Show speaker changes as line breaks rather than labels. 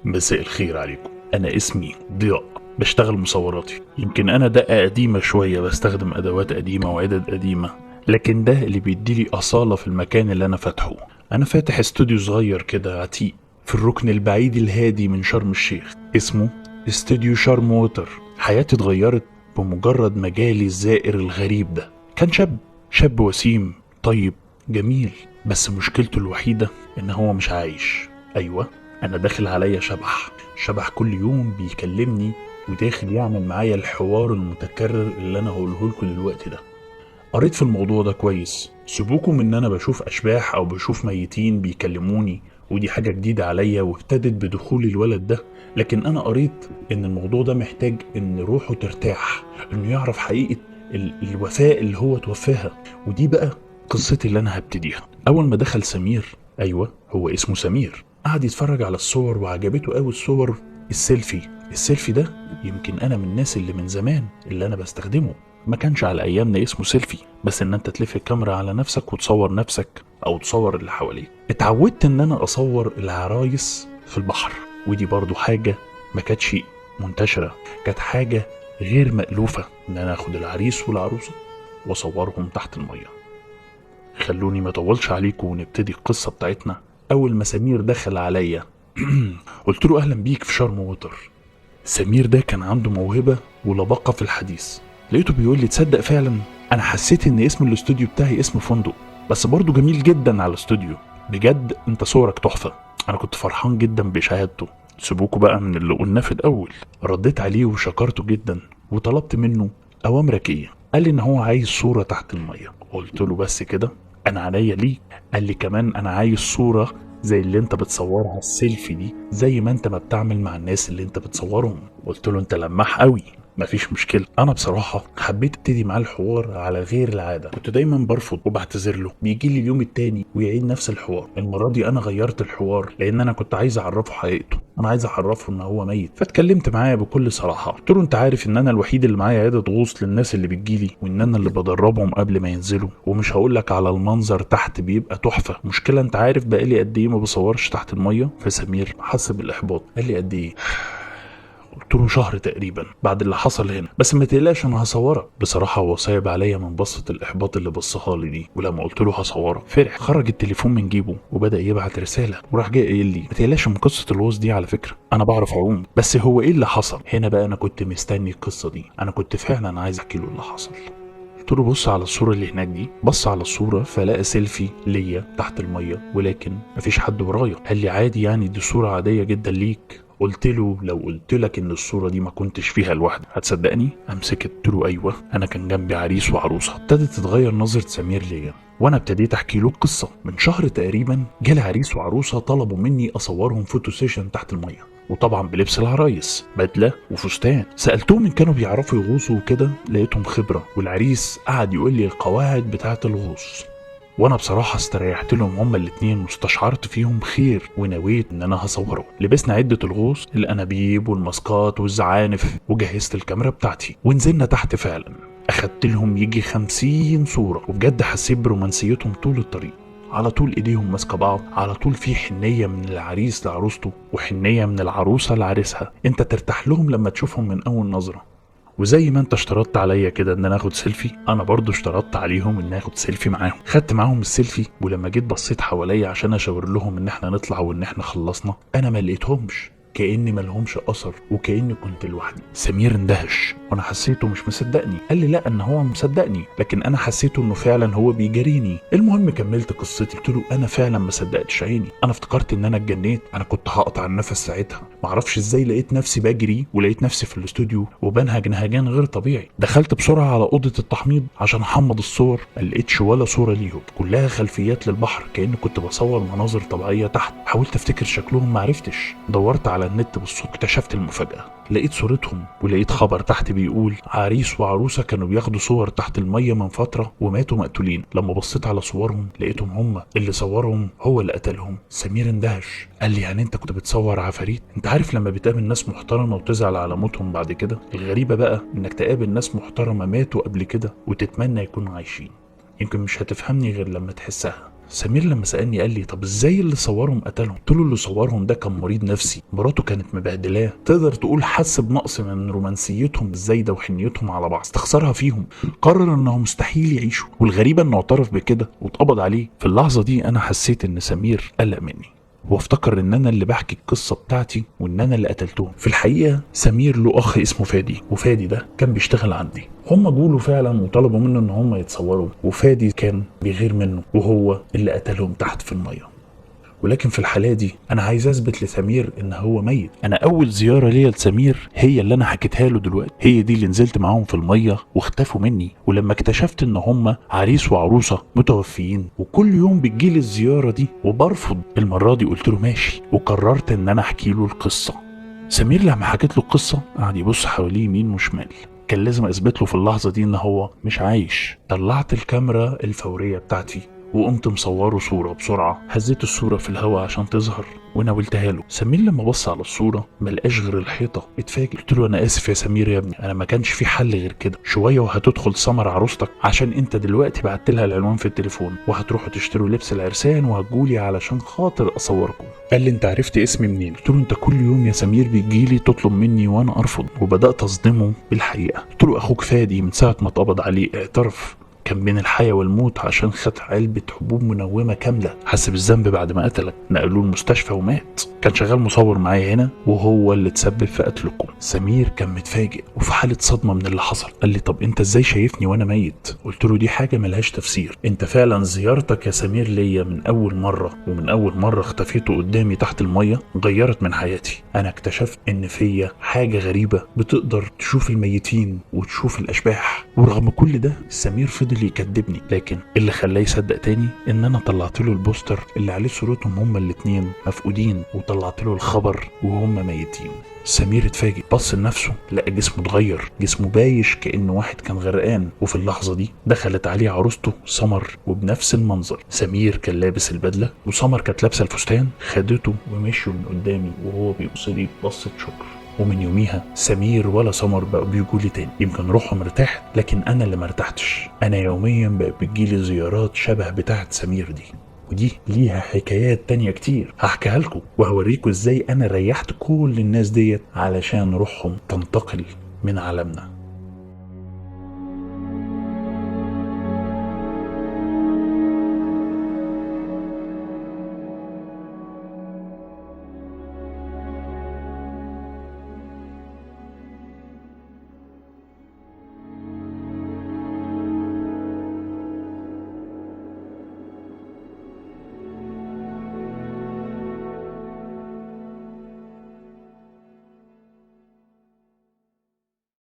مساء الخير عليكم. أنا اسمي ضياء، بشتغل مصوراتي. يمكن أنا دقة قديمة شوية، بستخدم أدوات قديمة وعدد قديمة، لكن ده اللي بيديلي أصالة في المكان اللي أنا فاتحه. أنا فاتح استوديو صغير كده عتيق في الركن البعيد الهادي من شرم الشيخ، اسمه استوديو شرم ووتر. حياتي اتغيرت بمجرد مجالي الزائر الغريب ده. كان شاب وسيم طيب جميل، بس مشكلته الوحيدة إن هو مش عايش. أيوة، أنا داخل عليا شبح كل يوم بيكلمني وداخل يعمل معايا الحوار المتكرر اللي أنا هقوله لكم دلوقتي ده. قريت في الموضوع ده كويس، سيبوكم إن أنا بشوف أشباح أو بشوف ميتين بيكلموني، ودي حاجة جديدة عليا وابتدت بدخول الولد ده. لكن أنا قريت إن الموضوع ده محتاج إن روحه ترتاح، إنه يعرف حقيقة الوفاء اللي هو توفاها. ودي بقى قصتي اللي أنا هبتديها. أول ما دخل سمير، أيوة هو اسمه سمير، قعد يتفرج على الصور وعجبته قوي الصور. السيلفي ده يمكن انا من الناس اللي من زمان اللي انا بستخدمه. ما كانش على ايامنا اسمه سيلفي، بس ان انت تلف الكاميرا على نفسك وتصور نفسك او تصور اللي حواليك. اتعودت ان انا اصور العرايس في البحر، ودي برضو حاجة ما كانتش منتشرة، كانت حاجة غير مألوفة ان انا اخد العريس والعروسة واصورهم تحت المية. خلوني ما اطولش عليكم ونبتدي القصة بتاعتنا. اول ما سمير دخل عليا قلت له اهلا بيك في شرم ووتر. سمير ده كان عنده موهبة ولباقة في الحديث. لقيته بيقول لي تصدق فعلا انا حسيت ان اسم الاستوديو بتاعي اسم فندق، بس برضه جميل جدا على الاستوديو. بجد انت صورك تحفة. انا كنت فرحان جدا بشهادته. سيبوكوا بقى من اللي قلناه في الاول. رديت عليه وشكرته جدا وطلبت منه اوامرك ايه. قال لي ان هو عايز صورة تحت المية. قلت له بس كده؟ انا عينيا ليك. قال لي كمان انا عايز صورة زي اللي انت بتصورها السيلفي دي، زي ما انت ما بتعمل مع الناس اللي انت بتصورهم. قلت له انت لماح قوي، مفيش مشكله. انا بصراحه حبيت ابتدي معاه الحوار على غير العاده. كنت دايما برفض وبعتذر له، بيجي لي اليوم التاني ويعيد نفس الحوار. المره دي انا غيرت الحوار لان انا كنت عايز اعرفه حقيقته. انا عايز اعرفه ان هو ميت. فاتكلمت معاه بكل صراحه، قلت له انت عارف ان انا الوحيد اللي معايا عياده غوص للناس اللي بتجيلي، وان انا اللي بدربهم قبل ما ينزلوا. ومش هقول لك على المنظر تحت بيبقى تحفه. مشكله انت عارف بقالي قد ايه ما بصورش تحت الميه؟ فسمير حس بالاحباط، قال لي قد ايه؟ قلت له شهر تقريبا بعد اللي حصل هنا، بس ما تقلقش انا هصورك. بصراحه هو صعب عليا من بصه الاحباط اللي بصها لي دي، ولما قلت له هصورك فرح، خرج التليفون من جيبه وبدا يبعت رساله، وراح جاي قايل لي ما تقلقش من قصه الغوص دي، على فكره انا بعرف اعوم. بس هو ايه اللي حصل هنا بقى؟ انا كنت مستني القصه دي، انا كنت فعلا عايز احكي له اللي حصل. قلت له بص على الصورة اللي هناك دي. بص على الصورة فلقى سيلفي ليا تحت المية، ولكن مفيش حد ورايا. قال لي عادي يعني، دي صورة عادية جدا ليك. قلت له لو قلت لك ان الصورة دي ما كنتش فيها لوحدي هتصدقني؟ امسكت قلت له ايوه انا كان جنبي عريس وعروسة. ابتدت تتغير نظرة سمير ليا، وانا ابتديت احكي له القصة. من شهر تقريبا جالي عريس وعروسة طلبوا مني اصورهم فوتو سيشن تحت المية، وطبعا بلبس العرايس، بدله وفستان. سالتهم ان كانوا بيعرفوا يغوصوا وكده، لقيتهم خبره. والعريس قعد يقول لي القواعد بتاعه الغوص، وانا بصراحه استريحت لهم هما الاتنين واستشعرت فيهم خير، ونويت ان انا هصوره. لبسنا عده الغوص، الانابيب والماسكات والزعانف، وجهزت الكاميرا بتاعتي ونزلنا تحت فعلا. اخدت لهم يجي 50 صوره، وبجد حسيت برومانسيتهم طول الطريق. على طول ايديهم ماسكه بعض، على طول في حنيه من العريس لعروسته وحنيه من العروسه لعريسها. انت ترتاح لهم لما تشوفهم من اول نظره. وزي ما انت اشترطت عليا كده ان انا اخد سيلفي، انا برضو اشترطت عليهم ان اخد سيلفي معاهم. خدت معاهم السيلفي، ولما جيت بصيت حواليا عشان اشاور لهم ان احنا نطلع وان احنا خلصنا، انا ما لقيتهمش. كأني ملهمش اثر وكأني كنت لوحدي. سمير اندهش وانا حسيته مش مصدقني. قال لي لا ان هو مصدقني، لكن انا حسيته انه فعلا هو بيجاريني. المهم كملت قصتي، قلت له انا فعلا ما صدقتش عيني، انا افتكرت ان انا اتجنيت، انا كنت هقطع النفس ساعتها. معرفش ازاي لقيت نفسي بجري ولقيت نفسي في الاستوديو وبنهج نهجان غير طبيعي. دخلت بسرعه على اوضه التحميض عشان احمض الصور، ما لقيتش ولا صوره ليهم، كلها خلفيات للبحر كأني كنت بصور مناظر طبيعيه تحت. حاولت افتكر شكلهم، معرفتش. دورت على النت بالصوت، اكتشفت المفاجاه. لقيت صورتهم ولقيت خبر تحت بيقول عريس وعروسه كانوا بياخدوا صور تحت الميه من فتره وماتوا مقتولين. لما بصيت على صورهم لقيتهم هم اللي صورهم، هو اللي قتلهم. سمير اندهش، قال لي يعني انت كنت بتصور عفاريت؟ انت عارف لما بتقابل ناس محترمه وتزعل على موتهم بعد كده؟ الغريبه بقى انك تقابل ناس محترمه ماتوا قبل كده وتتمنى يكونوا عايشين. يمكن مش هتفهمني غير لما تحسها. سمير لما سألني قال لي طب ازاي اللي صورهم قتلهم؟ قلت له اللي صورهم ده كان مريض نفسي، مراته كانت مبهدلاه، تقدر تقول حس بنقص من رومانسيتهم الزايده وحنيتهم على بعض، استخسرها فيهم، قرر انه مستحيل يعيشوا، والغريبه انه اعترف بكده واتقبض عليه. في اللحظه دي انا حسيت ان سمير قلق مني وافتكر ان انا اللي بحكي القصه بتاعتي وان انا اللي قتلتهم. في الحقيقه سمير له اخ اسمه فادي، وفادي ده كان بيشتغل عندي. هم جوله فعلا وطلبوا منه ان هم يتصوروا، وفادي كان بيغير منه وهو اللي قتلهم تحت في الميه. ولكن في الحالة دي أنا عايز أثبت لسمير إن هو ميت. أنا أول زيارة ليا لسمير هي اللي أنا حكيتها له دلوقتي، هي دي اللي نزلت معاهم في المية واختفوا مني، ولما اكتشفت إن هما عريس وعروسة متوفيين وكل يوم بتجيلي الزيارة دي وبرفض، المرة دي قلت له ماشي، وقررت إن أنا أحكي له القصة. سمير لما حكيت له القصة قعد يبص حواليه يمين وشمال، كان لازم أثبت له في اللحظة دي إن هو مش عايش. طلعت الكاميرا الفورية بتاعتي وقمت مصوره صورة بسرعة، هزيت الصورة في الهواء عشان تظهر وناولتها له. سمير لما بص على الصورة ملقاش غير الحيطة، اتفاجئ. قلت له انا اسف يا سمير يا ابني، انا ما كانش في حل غير كده، شوية وهتدخل سمر عروستك عشان انت دلوقتي بعت لها العنوان في التليفون، وهتروحوا تشتروا لبس العرسان وهتجولي علشان خاطر اصوركم. قال لي انت عرفت اسمي منين؟ قلت له انت كل يوم يا سمير بتجيلي تطلب مني وانا ارفض، وبدأت اصدمه بالحقيقة. قلت له اخوك فادي من ساعة ما اتقبض عليه اعترف كان بين الحياة والموت عشان خد علبة حبوب منومة كاملة، حس بالذنب بعد ما قتلك، نقلوه المستشفى ومات. كان شغال مصور معايا هنا وهو اللي تسبب في قتلكم. سمير كان متفاجئ وفي حالة صدمة من اللي حصل، قال لي طب انت ازاي شايفني وانا ميت؟ قلت له دي حاجة ملهاش تفسير، انت فعلا زيارتك يا سمير ليا من اول مرة ومن اول مرة اختفيتوا قدامي تحت المية غيرت من حياتي. انا اكتشفت ان فيا حاجة غريبة بتقدر تشوف الميتين وتشوف الاشباح. ورغم كل ده سمير فضل يكذبني، لكن اللي خلاه يصدق تاني ان انا طلعت له البوستر اللي عليه صورتهم هما الاتنين مفقودين، وطلعت له الخبر وهم ميتين. سمير اتفاجئ، بص لنفسه لقى جسمه اتغير، جسمه بايش كأنه واحد كان غرقان. وفي اللحظة دي دخلت عليه عروسته سمر وبنفس المنظر. سمير كان لابس البدلة وسمر كانت لابسة الفستان، خدته ومشوا من قدامي وهو بيبص لي بصة شكر. ومن يوميها سمير ولا سمر بقوا بيجولي تاني، يمكن روحهم ارتاحت لكن انا اللي مرتحتش. انا يوميا بقى بتجيلي زيارات شبه بتاعة سمير دي، ودي ليها حكايات تانية كتير هحكيها لكم وهوريكم ازاي انا ريحت كل الناس ديت علشان روحهم تنتقل من عالمنا.